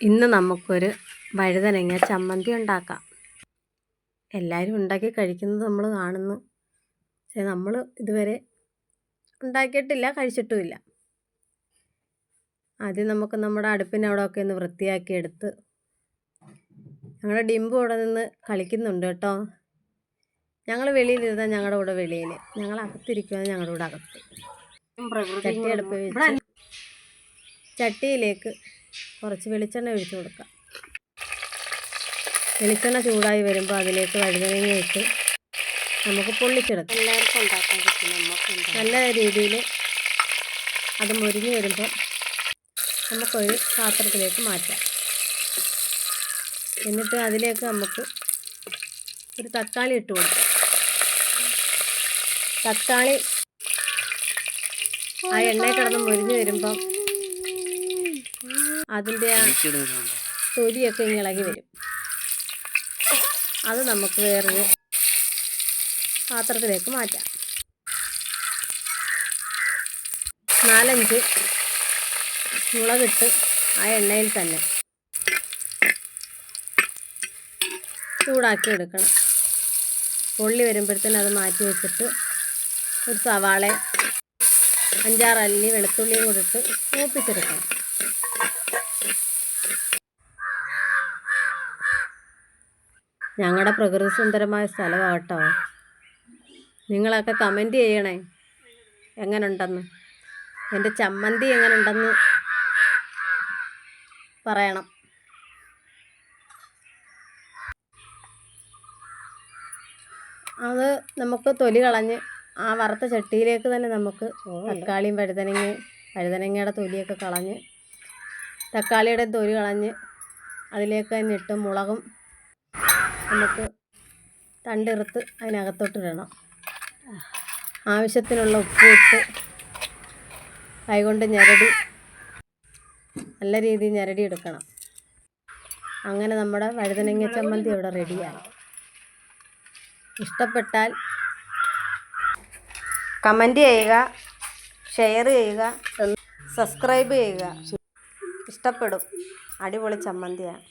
ഇന്ന് നമുക്കൊരു വഴുതനങ്ങ ചമ്മന്തി ഉണ്ടാക്കാം. എല്ലാവരും ഉണ്ടാക്കി കഴിക്കുന്നത് നമ്മൾ കാണുന്നു. പക്ഷേ നമ്മൾ ഇതുവരെ ഉണ്ടാക്കിയിട്ടില്ല, കഴിച്ചിട്ടുമില്ല. ആദ്യം നമുക്ക് നമ്മുടെ അടുപ്പിൻ്റെ അവിടെയൊക്കെ ഒന്ന് വൃത്തിയാക്കി എടുത്ത്, ഞങ്ങളുടെ ഡിമ്പു അവിടെ നിന്ന് കളിക്കുന്നുണ്ട് കേട്ടോ. ഞങ്ങൾ വെളിയിലിരുന്നാൽ ഞങ്ങളുടെ കൂടെ വെളിയിൽ, ഞങ്ങൾ അകത്തിരിക്കുകയാണ് ഞങ്ങളുടെ കൂടെ അകത്ത്. ചട്ടി അടുപ്പ് വെച്ച് ചട്ടിയിലേക്ക് കുറച്ച് വെളിച്ചെണ്ണ ഒഴിച്ചു കൊടുക്കാം. വെളിച്ചെണ്ണ ചൂടായി വരുമ്പോൾ അതിലേക്ക് വഴുതനങ്ങ ഇട്ട് നമുക്ക് പൊള്ളിച്ചെടുക്കാം. എല്ലാവർക്കും ഉണ്ടാക്കാൻ പറ്റും. നല്ല രീതിയിൽ അത് മുരിഞ്ഞ് വരുമ്പോൾ നമുക്കൊരു പാത്രത്തിലേക്ക് മാറ്റാം. എന്നിട്ട് അതിലേക്ക് നമുക്ക് ഒരു തക്കാളി ഇട്ട് കൊടുക്കാം. തക്കാളി ആ എണ്ണയിൽ കിടന്ന് മുരിഞ്ഞ് വരുമ്പം അതിൻ്റെ ആ തൊലിയൊക്കെ ഇളകി വരും. അത് നമുക്ക് വേറൊരു പാത്രത്തിലേക്ക് മാറ്റാം. 4-5 മുളകിട്ട് ആ എണ്ണയിൽ തന്നെ ചൂടാക്കി എടുക്കണം. പൊള്ളി വരുമ്പോഴത്തേനും അത് മാറ്റി വെച്ചിട്ട് ഒരു സവാള 5-6 അല്ലി വെളുത്തുള്ളിയും കൂടി ഇട്ട് മൂപ്പിച്ചെടുക്കണം. ഞങ്ങളുടെ പ്രകൃതി സുന്ദരമായ സ്ഥലമാണ് കേട്ടോ. നിങ്ങളൊക്കെ കമൻറ്റ് ചെയ്യണേ എങ്ങനെയുണ്ടെന്ന്. എൻ്റെ ചമ്മന്തി എങ്ങനെയുണ്ടെന്ന് പറയണം. അത് നമുക്ക് തൊലി കളഞ്ഞ് ആ വറുത്ത ചട്ടിയിലേക്ക് തന്നെ നമുക്ക് തക്കാളിയും വഴുതനങ്ങയുടെ തൊലിയൊക്കെ കളഞ്ഞ്, തക്കാളിയുടെ തൊലി കളഞ്ഞ് അതിലേക്ക് തന്നെ ഇട്ട് മുളകും നമുക്ക് തണ്ടിറുത്ത് അതിനകത്തോട്ടിടണം. ആവശ്യത്തിനുള്ള ഉപ്പ് ഇട്ട് കൈകൊണ്ട് ഞെരടി നല്ല രീതിയിൽ ഞെരടി എടുക്കണം. അങ്ങനെ നമ്മുടെ വഴുതനങ്ങ ചമ്മന്തി ഇവിടെ റെഡിയായി. ഇഷ്ടപ്പെട്ടാൽ കമൻറ്റ് ചെയ്യുക, ഷെയർ ചെയ്യുക, സബ്സ്ക്രൈബ് ചെയ്യുക. ഇഷ്ടപ്പെടും. അടിപൊളി ചമ്മന്തിയാണ്.